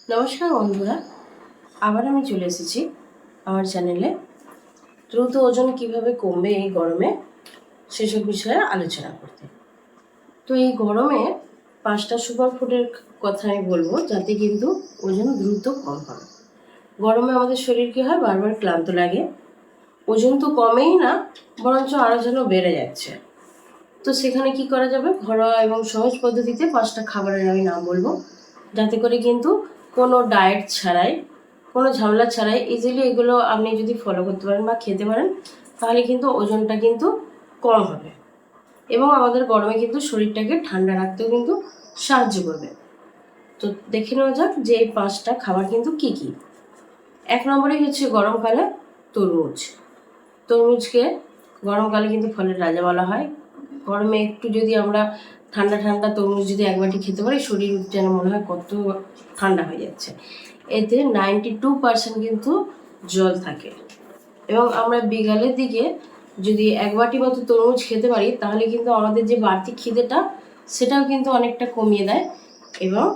নমস্কার বন্ধুরা, আবার আমি চলে এসেছি আমার চ্যানেলে দ্রুত ওজন কিভাবে কমবে এই গরমে সেসব বিষয়ে আলোচনা করতে। তো এই গরমে 5টা সুপার ফুডের কথা আমি বলবো, যাতে কিন্তু ওজন দ্রুত কম হয়। গরমে আমাদের শরীর কী হয়, বারবার ক্লান্ত লাগে, ওজন তো কমেই না, বরঞ্চ আরও যেন বেড়ে যাচ্ছে। তো সেখানে কি করা যাবে? ঘরোয়া এবং সহজ পদ্ধতিতে 5টা খাবারের আমি নাম বলবো, যাতে করে কিন্তু কোনো ডায়েট ছাড়াই, কোনো ঝামেলা ছাড়াই ইজিলি এগুলো আপনি যদি ফলো করতে পারেন বা খেতে পারেন, তাহলে কিন্তু ওজনটা কিন্তু কম হবে এবং আমাদের গরমে কিন্তু শরীরটাকে ঠান্ডা রাখতেও কিন্তু সাহায্য করবে। তো দেখে নেওয়া যাক যে এই 5টা খাবার কিন্তু কি কি। 1 নম্বরেই হচ্ছে গরমকালে তরমুজ। তরমুজকে গরমকালে কিন্তু ফলের রাজা বলা হয়। গরমে একটু যদি আমরা ঠান্ডা ঠান্ডা তরমুজ যদি এক বাটি খেতে পারি, শরীর যেন মনে হয় কত ঠান্ডা হয়ে যাচ্ছে। এতে 92% কিন্তু জল থাকে এবং আমরা বিকালের দিকে যদি এক বাটি মতো তরমুজ খেতে পারি, তাহলে কিন্তু আমাদের যে বাড়তি খিদেটা সেটাও কিন্তু অনেকটা কমিয়ে দেয়। এবং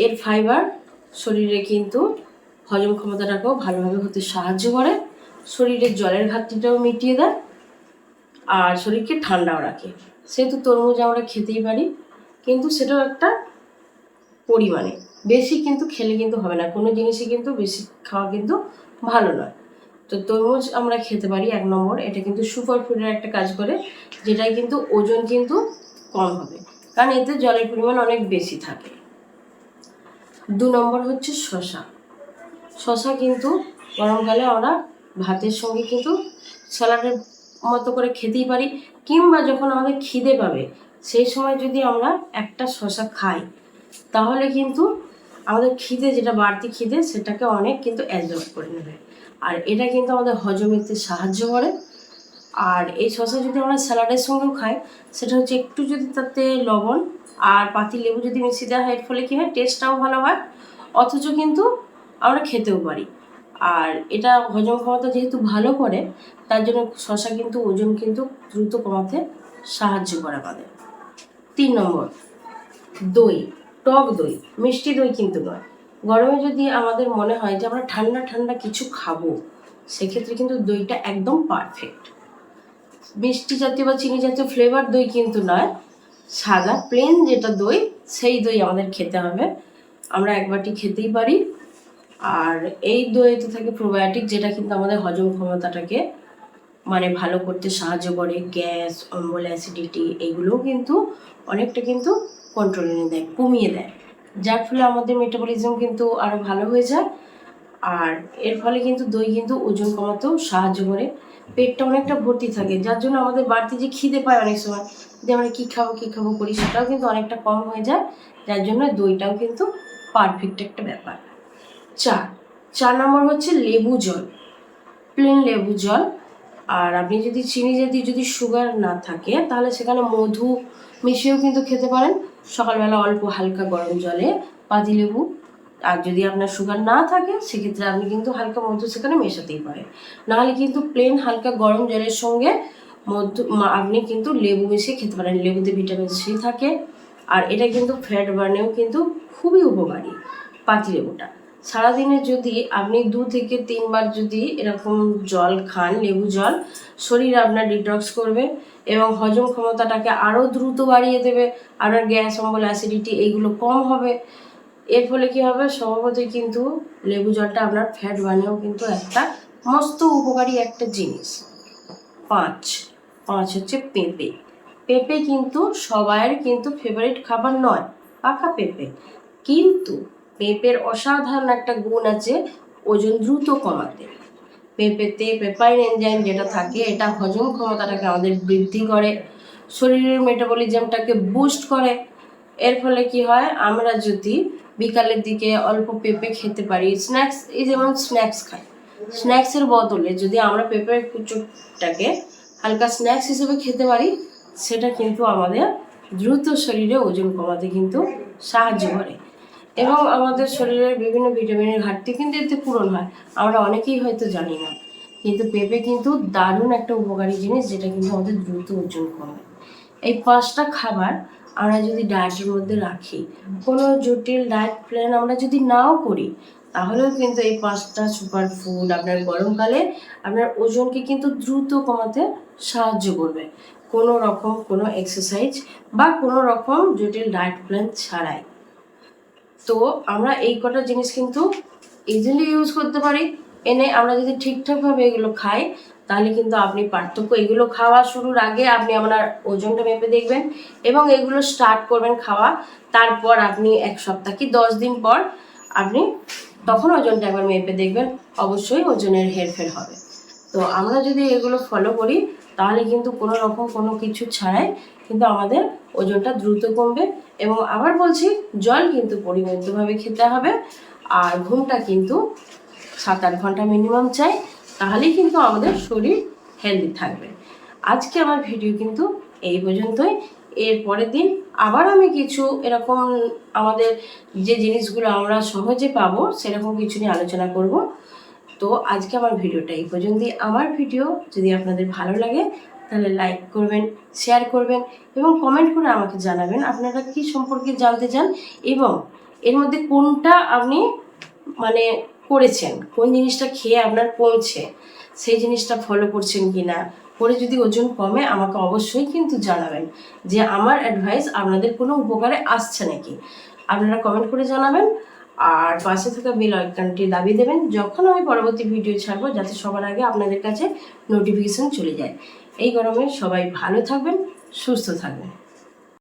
এর ফাইবার শরীরে কিন্তু হজম ক্ষমতাটাকেও ভালোভাবে হতে সাহায্য করে, শরীরের জলের ঘাটতিটাও মিটিয়ে দেয় আর শরীরকে ঠান্ডাও রাখে। সেহেতু তরমুজ আমরা খেতেই পারি, কিন্তু সেটাও একটা পরিমাণে। বেশি কিন্তু খেলে কিন্তু হবে না, কোনো জিনিসই কিন্তু বেশি খাওয়া কিন্তু ভালো নয়। তো তরমুজ আমরা খেতে পারি 1 নম্বর। এটা কিন্তু সুপার ফুডের একটা কাজ করে, যেটাই কিন্তু ওজন কিন্তু কম হবে, কারণ এতে জলের পরিমাণ অনেক বেশি থাকে। 2 নম্বর হচ্ছে শসা। শসা কিন্তু গরমকালে আমরা ভাতের সঙ্গে কিন্তু স্যালাডের মতো করে খেতেই পারি, কিংবা যখন আমাদের খিদে পাবে সেই সময় যদি আমরা একটা শসা খাই, তাহলে কিন্তু আমাদের খিদে, যেটা বাড়তি খিদে, সেটাকে অনেক কিন্তু অ্যাবজর্ব করে নেবে আর এটা কিন্তু আমাদের হজমেতে সাহায্য করে। আর এই শসা যদি আমরা স্যালাডের সঙ্গেও খাই, সেটা হচ্ছে একটু যদি তাতে লবণ আর পাতি লেবু যদি মিশিয়ে দেওয়া হয়, এর ফলে কী হয়, টেস্টটাও ভালো হয়, অথচ কিন্তু আমরা খেতেও পারি। আর এটা হজম ক্ষমতা যেহেতু ভালো করে, তার জন্য শসা কিন্তু ওজন কিন্তু দ্রুত কমাতে সাহায্য করে আমাদের। 3 নম্বর, দই। টক দই, মিষ্টি দই কিন্তু নয়। গরমে যদি আমাদের মনে হয় যে আমরা ঠান্ডা ঠান্ডা কিছু খাবো, সেক্ষেত্রে কিন্তু দইটা একদম পারফেক্ট। মিষ্টি জাতীয় বা চিনি জাতীয় ফ্লেভার দই কিন্তু নয়, সাদা প্লেন যেটা দই, সেই দই আমাদের খেতে হবে। আমরা এক বাটি খেতেই পারি। আর এই দইতে থাকে প্রোবায়োটিক, যেটা কিন্তু আমাদের হজম ক্ষমতাটাকে ভালো করতে সাহায্য করে। গ্যাস, অম্বল, অ্যাসিডিটি এগুলোও কিন্তু অনেকটা কিন্তু কন্ট্রোলে এনে দেয়, কমিয়ে দেয়, যার ফলে আমাদের মেটাবলিজম কিন্তু আরও ভালো হয়ে যায়। আর এর ফলে কিন্তু দই কিন্তু ওজন কমাতেও সাহায্য করে। পেটটা অনেকটা ভর্তি থাকে, যার জন্য আমাদের বাড়তি যে খিদে পায় অনেক সময়, যে আমরা কী খাবো করি, সেটাও কিন্তু অনেকটা কম হয়ে যায়, যার জন্য দইটাও কিন্তু পারফেক্ট একটা ব্যাপার। 4 নম্বর হচ্ছে লেবু জল, প্লেন লেবু জল। আর আপনি যদি চিনি জাতীয়, যদি সুগার না থাকে, তাহলে সেখানে মধু মিশিয়েও কিন্তু খেতে পারেন সকালবেলা অল্প হালকা গরম জলে পাতিলেবু। আর যদি আপনার সুগার না থাকে, সেক্ষেত্রে আপনি কিন্তু হালকা মধু সেখানে মেশাতেই পারেন। নাহলে কিন্তু প্লেন হালকা গরম জলের সঙ্গে মধু আপনি কিন্তু লেবু মিশিয়ে খেতে পারেন। লেবুতে ভিটামিন সি থাকে আর এটা কিন্তু ফ্যাট বার্নেও কিন্তু খুবই উপকারী পাতিলেবুটা। সারাদিনে যদি আপনি 2 থেকে 3 বার যদি এরকম জল খান, লেবু জল, শরীর আপনার ডিটক্স করবে এবং হজম ক্ষমতাটাকে আরও দ্রুত বাড়িয়ে দেবে। আপনার গ্যাস, অম্বল, অ্যাসিডিটি এইগুলো কম হবে। এর ফলে কী হবে, স্বভাবতই কিন্তু লেবু জলটা আপনার ফ্যাট বার্নেও কিন্তু একটা মস্ত উপকারী একটা জিনিস। 5 হচ্ছে পেঁপে। পেঁপে কিন্তু সবাইয়ের কিন্তু ফেভারিট খাবার নয়, পাকা পেঁপে, কিন্তু পেঁপের অসাধারণ একটা গুণ আছে ওজন দ্রুত কমাতে। পেঁপেতে পেপাইন এনজাইম যেটা থাকে, এটা হজম ক্ষমতাটাকে আমাদের বৃদ্ধি করে, শরীরের মেটাবলিজমটাকে বুস্ট করে। এর ফলে কি হয়, আমরা যদি বিকালের দিকে অল্প পেঁপে খেতে পারি, স্ন্যাক্স, এই যেমন স্ন্যাক্স খাই, স্ন্যাক্সের বদলে যদি আমরা পেঁপের কুচুটাকে হালকা স্ন্যাক্স হিসেবে খেতে পারি, সেটা কিন্তু আমাদের দ্রুত শরীরে ওজন কমাতে কিন্তু সাহায্য করে এবং আমাদের শরীরের বিভিন্ন ভিটামিনের ঘাটতি কিন্তু এতে পূরণ হয়। আমরা অনেকেই হয়তো জানি না, কিন্তু পেঁপে কিন্তু দারুণ একটা উপকারী জিনিস, যেটা কিন্তু আমাদের দ্রুত ওজন কমায়। এই 5টা খাবার আমরা যদি ডায়েটের মধ্যে রাখি, কোনো জটিল ডায়েট প্ল্যান আমরা যদি নাও করি, তাহলেও কিন্তু এই 5টা সুপার ফুড আপনার গরমকালে আপনার ওজনকে কিন্তু দ্রুত কমাতে সাহায্য করবে, কোনো রকম কোনো এক্সারসাইজ বা কোনো রকম জটিল ডায়েট প্ল্যান ছাড়াই। তো আমরা এই কটা জিনিস কিন্তু ইজিলি ইউজ করতে পারি। এনে আমরা যদি ঠিকঠাকভাবে এগুলো খাই, তাহলে কিন্তু আপনি পার্থক্য, এগুলো খাওয়া শুরুর আগে আপনি আপনার ওজনটা মেপে দেখবেন এবং এগুলো স্টার্ট করবেন খাওয়া। তারপর আপনি 1 সপ্তাহ কি 10 দিন পর আপনি তখন ওজনটা একবার মেপে দেখবেন, অবশ্যই ওজনের হেরফের হবে। তো আমরা যদি এগুলো ফলো করি, তাহলে কিন্তু কোনো রকম কোনো কিছু ছাড়াই কিন্তু আমাদের ওজনটা দ্রুত কমবে। এবং আবার বলছি, জল কিন্তু পরিমিতভাবে খেতে হবে, আর ঘুমটা কিন্তু 7-8 ঘন্টা মিনিমাম চাই, তাহলেই কিন্তু আমাদের শরীর হেলদি থাকবে। আজকে আমার ভিডিও কিন্তু এই পর্যন্তই। এর পরের দিন আবার আমি কিছু এরকম আমাদের যে জিনিসগুলো আমরা সহজে পাবো সেরকম কিছু নিয়ে আলোচনা করব। তো আজকে আমার ভিডিওটা এই পর্যন্তই। আমার ভিডিও যদি আপনাদের ভালো লাগে, তাহলে লাইক করবেন, শেয়ার করবেন এবং কমেন্ট করে আমাকে জানাবেন আপনারা কি সম্পর্কে জানতে চান এবং এর মধ্যে কোনটা আপনি মানে করেছেন, কোন জিনিসটা খেয়ে আপনার কমছে, সেই জিনিসটা ফলো করছেন কি না, করে যদি ওজন কমে আমাকে অবশ্যই কিন্তু জানাবেন যে আমার অ্যাডভাইস আপনাদের কোনো উপকারে আসছে নাকি। আপনারা কমেন্ট করে জানাবেন আর পাশে থাকা বেল আইকনটি দাবিয়ে দেবেন যখন আমি পরবর্তী ভিডিও ছাড়বো, যাতে সবার আগে আপনাদের কাছে নোটিফিকেশন চলে যায়। এই গরমে সবাই ভালো থাকবেন, সুস্থ থাকবেন।